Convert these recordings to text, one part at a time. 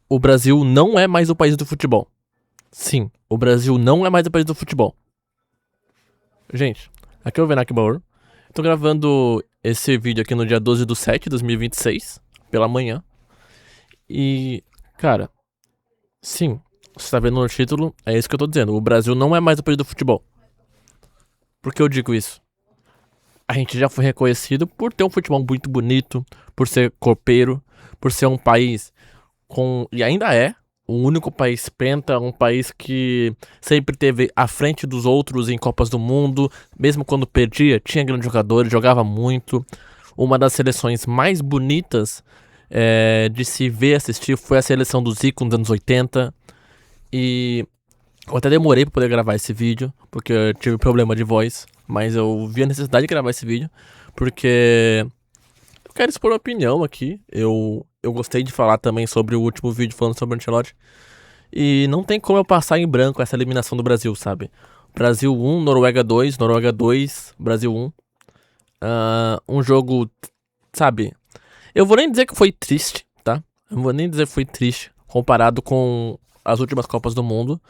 o Brasil não é mais o país do futebol. Sim, o Brasil não é mais o país do futebol. Gente, aqui é o Venak Baur. Tô gravando esse vídeo aqui no dia 12/7/2026, pela manhã. E, cara, sim, você tá vendo no título, é isso que eu tô dizendo. O Brasil não é mais o país do futebol. Por que eu digo isso? A gente já foi reconhecido por ter um futebol muito bonito, por ser copeiro, por ser um país com. E ainda é o único país penta, um país que sempre teve à frente dos outros em Copas do Mundo, mesmo quando perdia, tinha grandes jogadores, jogava muito. Uma das seleções mais bonitas de se ver assistir foi a seleção do Zico nos anos 80. E eu até demorei pra poder gravar esse vídeo, porque eu tive problema de voz, mas eu vi a necessidade de gravar esse vídeo, porque eu quero expor uma opinião aqui. Eu gostei de falar também sobre o último vídeo falando sobre o Ancelotti. E não tem como eu passar em branco essa eliminação do Brasil, sabe? Brasil 1, Noruega 2, Noruega 2, Brasil 1. Um jogo, sabe? Eu vou nem dizer que foi triste, tá? Eu vou nem dizer que foi triste comparado com as últimas Copas do Mundo.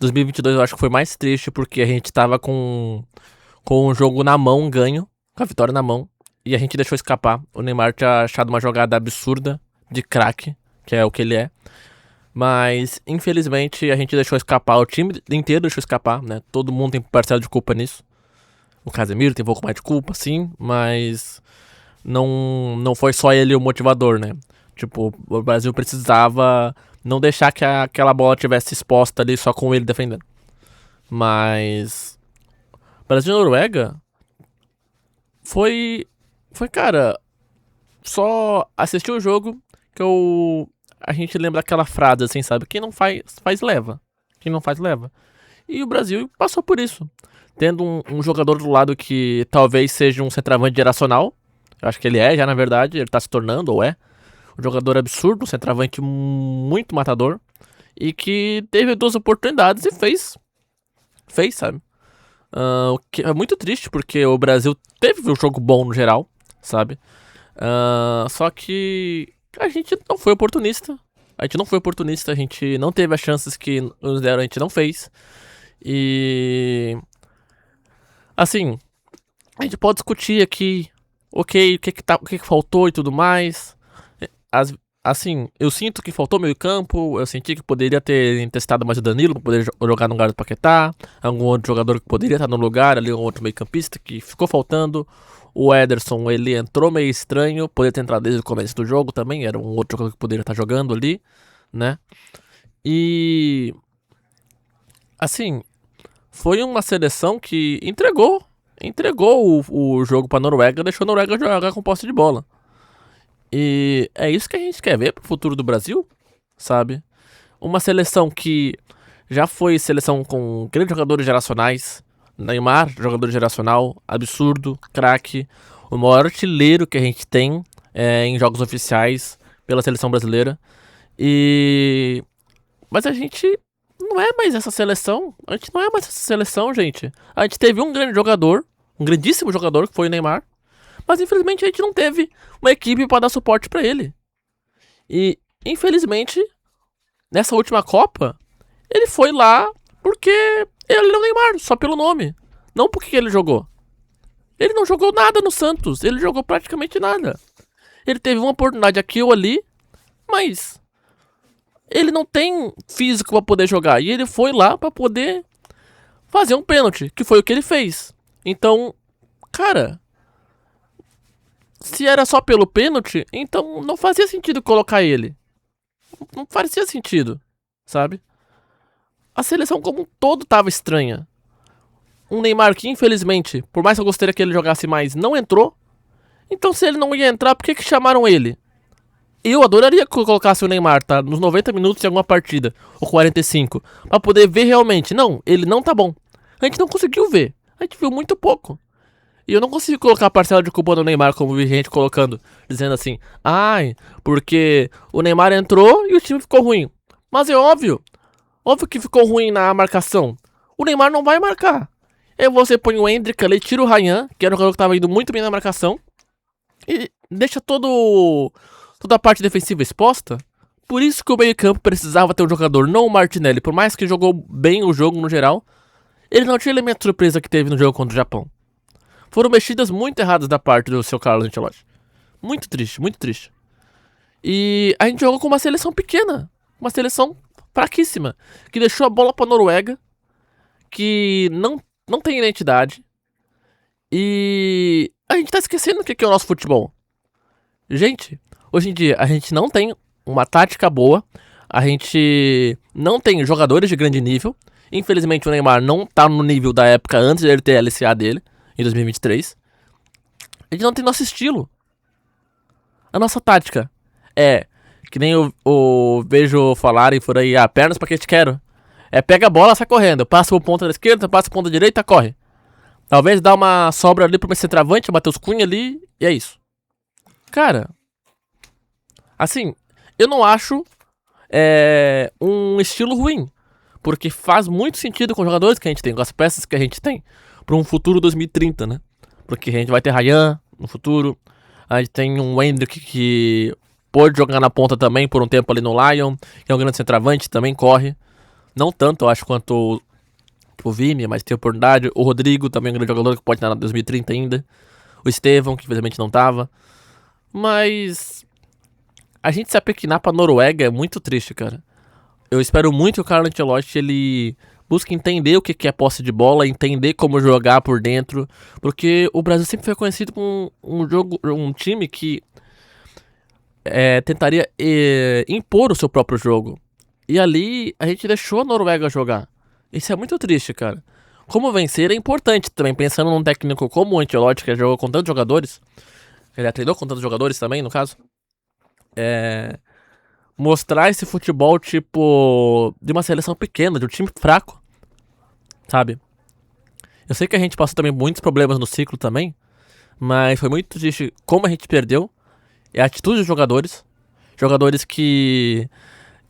2022 eu acho que foi mais triste porque a gente tava com o jogo na mão ganho, com a vitória na mão, e a gente deixou escapar. O Neymar tinha achado uma jogada absurda de craque, que é o que ele é. Mas, infelizmente, a gente deixou escapar, o time inteiro deixou escapar, né? Todo mundo tem parcela de culpa nisso. O Casemiro tem um pouco mais de culpa, sim, mas não foi só ele o motivador, né? Tipo, o Brasil precisava não deixar que aquela bola tivesse exposta ali só com ele defendendo. Mas Brasil e Noruega foi, cara, só assistir o jogo que a gente lembra daquela frase assim, sabe? Quem não faz, faz leva. Quem não faz, leva. E o Brasil passou por isso. Tendo um jogador do lado que talvez seja um centroavante geracional. Eu acho que ele é já, na verdade. Ele tá se tornando, ou é. Um jogador absurdo, um centroavante muito matador. E que teve duas oportunidades e fez. Fez, sabe? O que é muito triste, porque o Brasil teve um jogo bom no geral, sabe? Só que a gente não foi oportunista. A gente não foi oportunista, a gente não teve as chances que nos deram, a gente não fez. E. Assim, a gente pode discutir aqui, ok, o que faltou e tudo mais. Assim, eu sinto que faltou meio campo, eu senti que poderia ter testado mais o Danilo pra poder jogar no lugar do Paquetá, algum outro jogador que poderia estar no lugar, ali um outro meio campista que ficou faltando. O Ederson, ele entrou meio estranho, poderia ter entrado desde o começo do jogo também, era um outro jogador que poderia estar jogando ali, né? E... Assim, foi uma seleção que entregou o jogo pra Noruega, deixou a Noruega jogar com posse de bola. E é isso que a gente quer ver pro futuro do Brasil, sabe? Uma seleção que já foi seleção com grandes jogadores geracionais. Neymar, jogador geracional, absurdo, craque. O maior artilheiro que a gente tem em jogos oficiais pela seleção brasileira. Mas a gente não é mais essa seleção. A gente não é mais essa seleção, gente. A gente teve um grande jogador, um grandíssimo jogador, que foi o Neymar. Mas infelizmente a gente não teve uma equipe para dar suporte para ele. E infelizmente, nessa última Copa, ele foi lá porque ele é o Neymar, só pelo nome. Não porque ele jogou. Ele não jogou nada no Santos, ele jogou praticamente nada. Ele teve uma oportunidade aqui ou ali, mas ele não tem físico para poder jogar. E ele foi lá para poder fazer um pênalti, que foi o que ele fez. Então, cara, se era só pelo pênalti, então não fazia sentido colocar ele. Não fazia sentido, sabe? A seleção como um todo tava estranha. Um Neymar que, infelizmente, por mais que eu gostaria que ele jogasse mais, não entrou. Então se ele não ia entrar, por que chamaram ele? Eu adoraria que colocasse o Neymar, tá? Nos 90 minutos de alguma partida, ou 45, pra poder ver realmente. Não, ele não tá bom. A gente não conseguiu ver. A gente viu muito pouco. E eu não consigo colocar a parcela de culpa no Neymar, como vi gente colocando, dizendo assim: ai, porque o Neymar entrou e o time ficou ruim. Mas é óbvio que ficou ruim na marcação. O Neymar não vai marcar. Aí você põe o Endrick ali, tira o Ryan, que era um jogador que tava indo muito bem na marcação, e deixa toda a parte defensiva exposta Por isso que o meio-campo precisava ter um jogador, não o Martinelli. Por mais que jogou bem o jogo no geral, ele não tinha elemento de surpresa que teve no jogo contra o Japão. Foram mexidas muito erradas da parte do seu Carlos Ancelotti. Muito triste, muito triste. E a gente jogou com uma seleção pequena, uma seleção fraquíssima, que deixou a bola pra Noruega, que não tem identidade. E a gente tá esquecendo o que é o nosso futebol. Gente, hoje em dia a gente não tem uma tática boa, a gente não tem jogadores de grande nível. Infelizmente o Neymar não tá no nível da época antes dele ter a LCA dele, em 2023. A gente não tem nosso estilo. A nossa tática é, que nem eu vejo falarem por aí, pernas pra que te quero. É pega a bola, sai correndo, passa pro ponta da esquerda, passa pro ponta da direita, corre. Talvez dá uma sobra ali pro centroavante, bater os Cunha ali, e é isso. Cara, assim, eu não acho um estilo ruim, porque faz muito sentido com os jogadores que a gente tem, com as peças que a gente tem, pra um futuro 2030, né? Porque a gente vai ter Ryan no futuro, a gente tem um Hendrick que pode jogar na ponta também por um tempo ali no Lyon, que é um grande centroavante, também corre. Não tanto, eu acho, quanto o Vini, mas tem oportunidade. O Rodrigo também é um grande jogador que pode estar na 2030 ainda. O Estevão, que infelizmente não tava. Mas a gente se apequinar pra Noruega é muito triste, cara. Eu espero muito que o Carlo Ancelotti ele busque entender o que é posse de bola, entender como jogar por dentro, porque o Brasil sempre foi conhecido como um time que tentaria impor o seu próprio jogo. E ali a gente deixou a Noruega jogar. Isso é muito triste, cara. Como vencer é importante também, pensando num técnico como o Ancelotti, que jogou com tantos jogadores. Ele treinou com tantos jogadores também, no caso. Mostrar esse futebol, tipo, de uma seleção pequena, de um time fraco, sabe? Eu sei que a gente passou também muitos problemas no ciclo também, mas foi muito triste como a gente perdeu. É a atitude dos jogadores. Jogadores que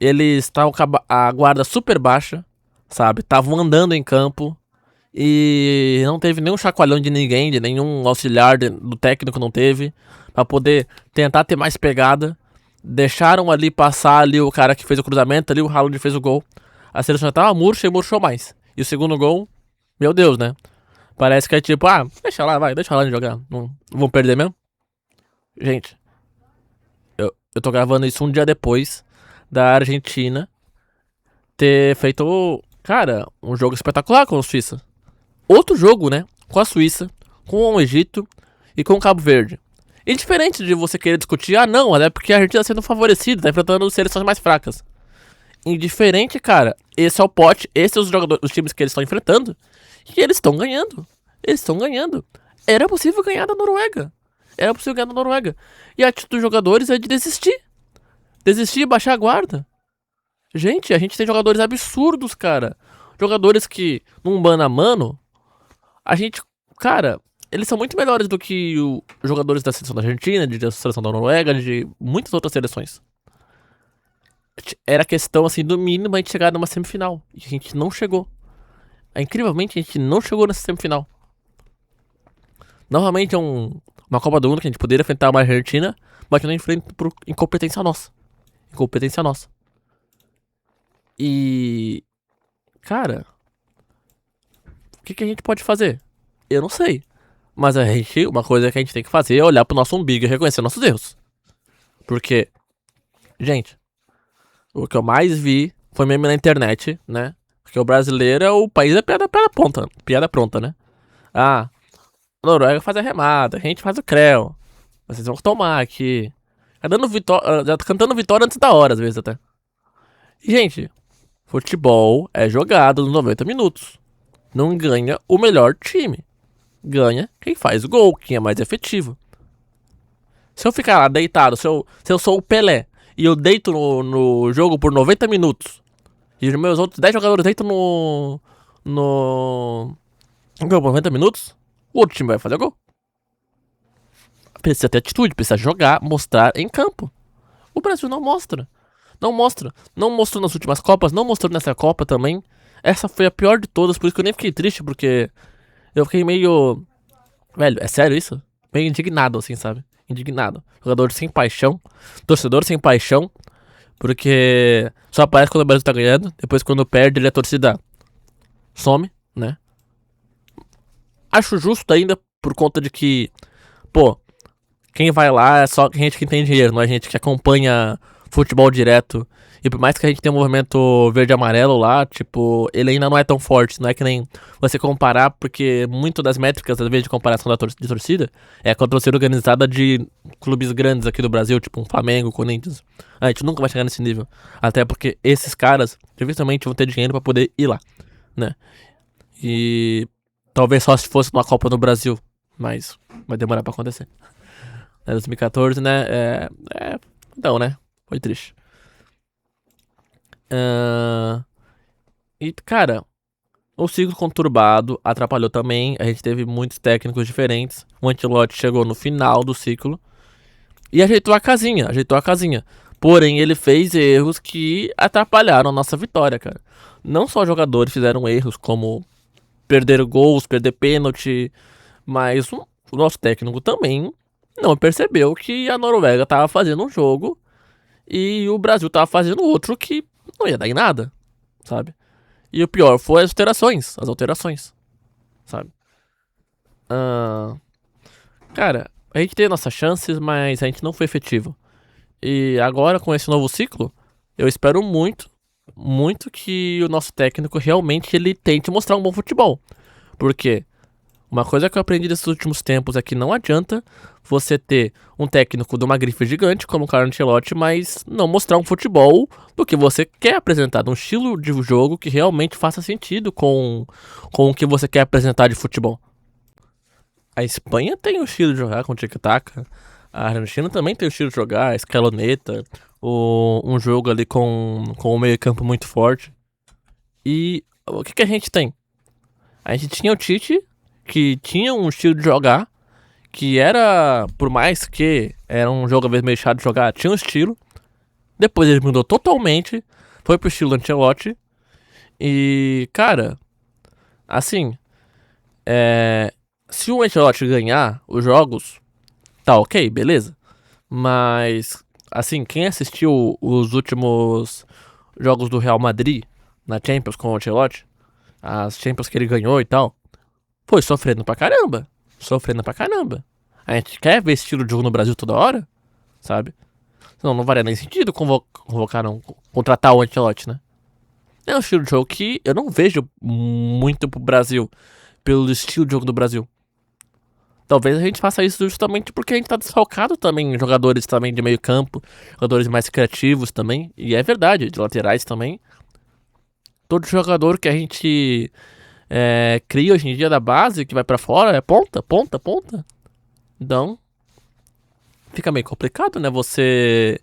eles estavam com a guarda super baixa, sabe? Estavam andando em campo e não teve nenhum chacoalhão de ninguém, de nenhum auxiliar do técnico não teve, pra poder tentar ter mais pegada. Deixaram ali passar ali o cara que fez o cruzamento, ali o Haaland fez o gol. A seleção já tava murcha e murchou mais. E o segundo gol, meu Deus, né? Parece que é tipo, deixa lá, vai, deixa o Haaland jogar. Não vão perder mesmo? Gente, eu tô gravando isso um dia depois da Argentina ter feito, cara, um jogo espetacular com a Suíça. Outro jogo, né? Com a Suíça, com o Egito e com o Cabo Verde. E diferente de você querer discutir, não, é porque a Argentina tá sendo favorecida, tá enfrentando seleções mais fracas. Indiferente, cara, esse é o pote, esses são os jogadores, os times que eles estão enfrentando, e eles estão ganhando. Eles estão ganhando. Era possível ganhar da Noruega. Era possível ganhar da Noruega. E a atitude dos jogadores é de desistir. Desistir e baixar a guarda. Gente, a gente tem jogadores absurdos, cara. Jogadores que, num mano a mano, a gente, cara, eles são muito melhores do que os jogadores da seleção da Argentina, da seleção da Noruega, de muitas outras seleções. Era questão, assim, do mínimo a gente chegar numa semifinal. E a gente não chegou. Incrivelmente, a gente não chegou nessa semifinal. Novamente é uma Copa do Mundo que a gente poderia enfrentar uma Argentina, mas que não enfrenta por incompetência nossa. Incompetência nossa. E... cara, o que a gente pode fazer? Eu não sei. Mas uma coisa que a gente tem que fazer é olhar pro nosso umbigo e reconhecer nossos erros. Porque, gente, o que eu mais vi foi meme na internet, né? Porque o brasileiro é o país da piada pronta, né? A Noruega faz a remada, a gente faz o creu. Vocês vão tomar aqui. Tá dando vitória, já tá cantando vitória antes da hora, às vezes até. E, gente, futebol é jogado nos 90 minutos. Não ganha o melhor time. Ganha quem faz o gol, quem é mais efetivo. Se eu ficar lá deitado, se eu sou o Pelé e eu deito no jogo por 90 minutos e os meus outros 10 jogadores deitam no gol por 90 minutos, o outro time vai fazer gol. Precisa ter atitude, precisa jogar, mostrar em campo. O Brasil não mostra. Não mostra. Não mostrou nas últimas Copas, não mostrou nessa Copa também. Essa foi a pior de todas, por isso que eu nem fiquei triste, porque eu fiquei meio... velho, é sério isso? Meio indignado, assim, sabe? Indignado. Jogador sem paixão, torcedor sem paixão, Porque só aparece quando o Brasil tá ganhando, depois quando perde ele a torcida some, né? Acho justo ainda por conta de que, pô, quem vai lá é só gente que tem dinheiro, não é gente que acompanha futebol direto. E por mais que a gente tenha um movimento verde e amarelo lá, tipo, ele ainda não é tão forte. Não é que nem você comparar, porque muito das métricas, às vezes, de comparação de torcida, é com a torcida organizada de clubes grandes aqui do Brasil, tipo um Flamengo, Corinthians. A gente nunca vai chegar nesse nível. Até porque esses caras, dificilmente, vão ter dinheiro pra poder ir lá, né? E talvez só se fosse numa Copa no Brasil, mas vai demorar pra acontecer. 2014, né? Então, né? Foi triste. Ah, e, cara, o ciclo conturbado atrapalhou também. A gente teve muitos técnicos diferentes. O Ancelotti chegou no final do ciclo e ajeitou a casinha. Porém, ele fez erros que atrapalharam a nossa vitória, cara. Não só jogadores fizeram erros, como perder gols, perder pênalti, mas o nosso técnico também não percebeu que a Noruega tava fazendo um jogo e o Brasil tava fazendo outro que não ia dar em nada, sabe? E o pior foi as alterações, sabe? Ah, cara, a gente tem nossas chances, mas a gente não foi efetivo. E agora, com esse novo ciclo, eu espero muito, muito que o nosso técnico realmente ele tente mostrar um bom futebol. Porque uma coisa que eu aprendi nesses últimos tempos é que não adianta você ter um técnico de uma grife gigante como o Carlo Ancelotti, mas não mostrar um futebol do que você quer apresentar, um estilo de jogo que realmente faça sentido com o que você quer apresentar de futebol. A Espanha tem o estilo de jogar com tic-tac, a Argentina também tem o estilo de jogar, a escaloneta, um jogo ali com o meio campo muito forte. E o que a gente tem? A gente tinha o Tite, que tinha um estilo de jogar, que era, por mais que era um jogo às vezes meio chato de jogar, tinha um estilo. Depois ele mudou totalmente, foi pro estilo Ancelotti. E, cara, assim, se o Ancelotti ganhar os jogos, tá ok, beleza. Mas, assim, quem assistiu os últimos jogos do Real Madrid na Champions com o Ancelotti, as Champions que ele ganhou e tal, foi sofrendo pra caramba. Sofrendo pra caramba. A gente quer ver esse estilo de jogo no Brasil toda hora, sabe? Senão não faria nem sentido contratar o Ancelotti, né? É um estilo de jogo que eu não vejo muito pro Brasil, pelo estilo de jogo do Brasil. Talvez a gente faça isso justamente porque a gente tá desfalcado também em jogadores também de meio campo, jogadores mais criativos também, e é verdade, de laterais também. Todo jogador que a gente cria hoje em dia da base, que vai pra fora, é ponta, ponta, ponta. Então, fica meio complicado, né? Você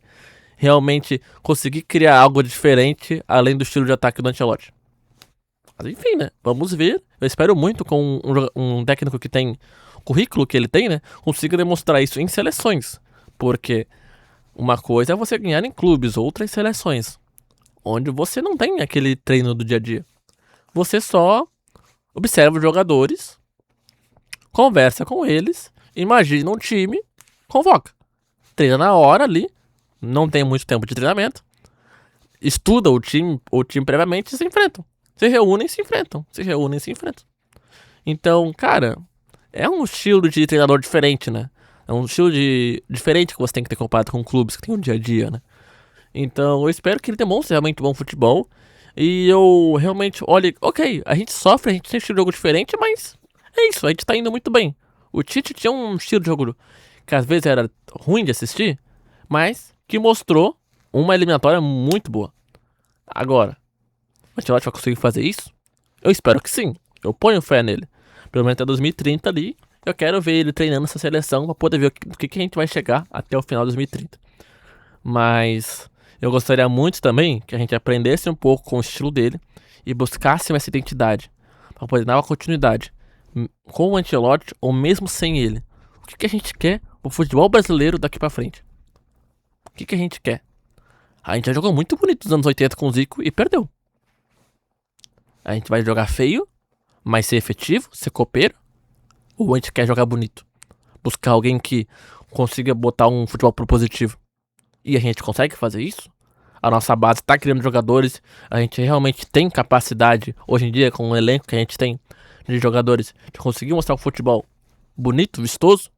realmente conseguir criar algo diferente além do estilo de ataque do Ancelotti. Mas enfim, né? Vamos ver. Eu espero muito com um técnico que tem o currículo que ele tem, né? Consiga demonstrar isso em seleções. Porque uma coisa é você ganhar em clubes, outra em seleções. Onde você não tem aquele treino do dia a dia. Você só observa os jogadores, conversa com eles, imagina um time, convoca. Treina na hora ali, não tem muito tempo de treinamento, estuda o time previamente e se enfrentam. Se reúnem e se enfrentam. Se reúnem e se enfrentam. Então, cara, é um estilo de treinador diferente, né? É um estilo diferente que você tem que ter comparado com clubes que tem o dia a dia, né? Então, eu espero que ele demonstre realmente bom futebol. E eu realmente, olha, ok, a gente sofre, a gente tem um estilo de jogo diferente, mas é isso, a gente tá indo muito bem. O Tite tinha um estilo de jogo que às vezes era ruim de assistir, mas que mostrou uma eliminatória muito boa. Agora, o Ancelotti vai conseguir fazer isso? Eu espero que sim. Eu ponho fé nele. Pelo menos até 2030 ali, eu quero ver ele treinando essa seleção pra poder ver o que a gente vai chegar até o final de 2030. Mas eu gostaria muito também que a gente aprendesse um pouco com o estilo dele e buscasse essa identidade para poder dar uma continuidade com o Ancelotti ou mesmo sem ele. O que a gente quer pro futebol brasileiro daqui pra frente? O que a gente quer? A gente já jogou muito bonito nos anos 80 com o Zico e perdeu. A gente vai jogar feio, mas ser efetivo, ser copeiro? Ou a gente quer jogar bonito? Buscar alguém que consiga botar um futebol propositivo? E a gente consegue fazer isso? a nossa base tá criando jogadores, a gente realmente tem capacidade, hoje em dia, com o elenco que a gente tem de jogadores, de conseguir mostrar um futebol bonito, vistoso,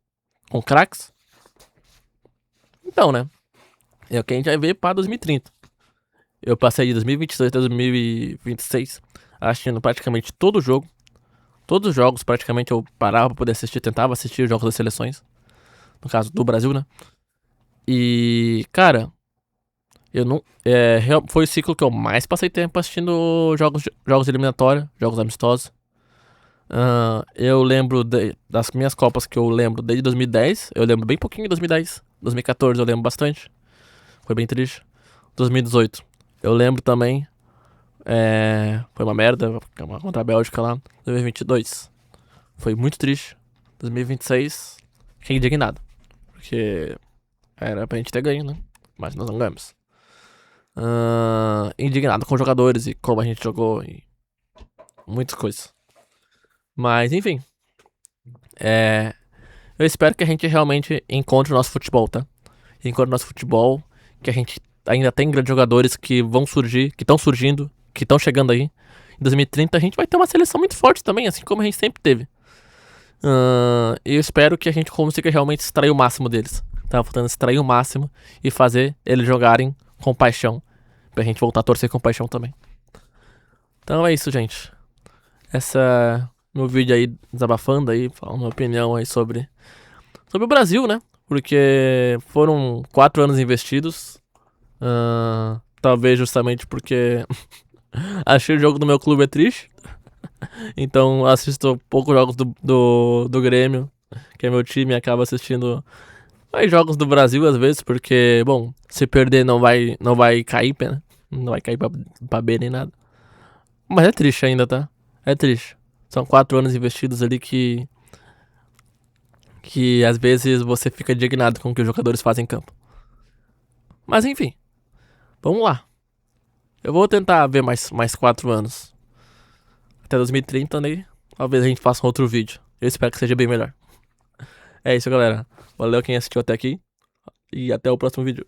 com craques. Então, né? É o que a gente vai ver pra 2030. Eu passei de 2022 até 2026 assistindo praticamente todo jogo. Todos os jogos, praticamente, eu parava pra poder assistir, tentava assistir os jogos das seleções. No caso, do Brasil, né? E, cara, eu não. Foi o ciclo que eu mais passei tempo assistindo jogos eliminatórios, jogos amistosos. Eu lembro das minhas Copas que eu lembro desde 2010. Eu lembro bem pouquinho de 2010. 2014 eu lembro bastante. Foi bem triste. 2018 eu lembro também. Foi uma merda contra a Bélgica lá. 2022 foi muito triste. 2026 fiquei indignado. Porque era pra gente ter ganho, né? Mas nós não ganhamos. Indignado com os jogadores e como a gente jogou e muitas coisas. Mas enfim. Eu espero que a gente realmente encontre o nosso futebol, tá? Encontre o nosso futebol, que a gente ainda tem grandes jogadores que vão surgir, que estão surgindo, que estão chegando aí. Em 2030 a gente vai ter uma seleção muito forte também, assim como a gente sempre teve. E eu espero que a gente consiga realmente extrair o máximo deles. Tá faltando extrair o máximo e fazer eles jogarem com paixão. Pra gente voltar a torcer com paixão também. Então é isso, gente. Essa meu vídeo aí desabafando aí, falando minha opinião aí sobre o Brasil, né? Porque foram 4 anos investidos. Talvez justamente porque achei o jogo do meu clube é triste. Então assisto poucos jogos do Grêmio, que é meu time, e acaba assistindo mais jogos do Brasil às vezes, porque, bom, se perder não vai cair, né? Não vai cair pra B nem nada. Mas é triste ainda, tá? É triste. São 4 anos investidos ali que às vezes você fica indignado com o que os jogadores fazem em campo. Mas enfim, vamos lá. Eu vou tentar ver mais 4 anos. Até 2030, né? Talvez a gente faça um outro vídeo. Eu espero que seja bem melhor. É isso, galera. Valeu quem assistiu até aqui. E até o próximo vídeo.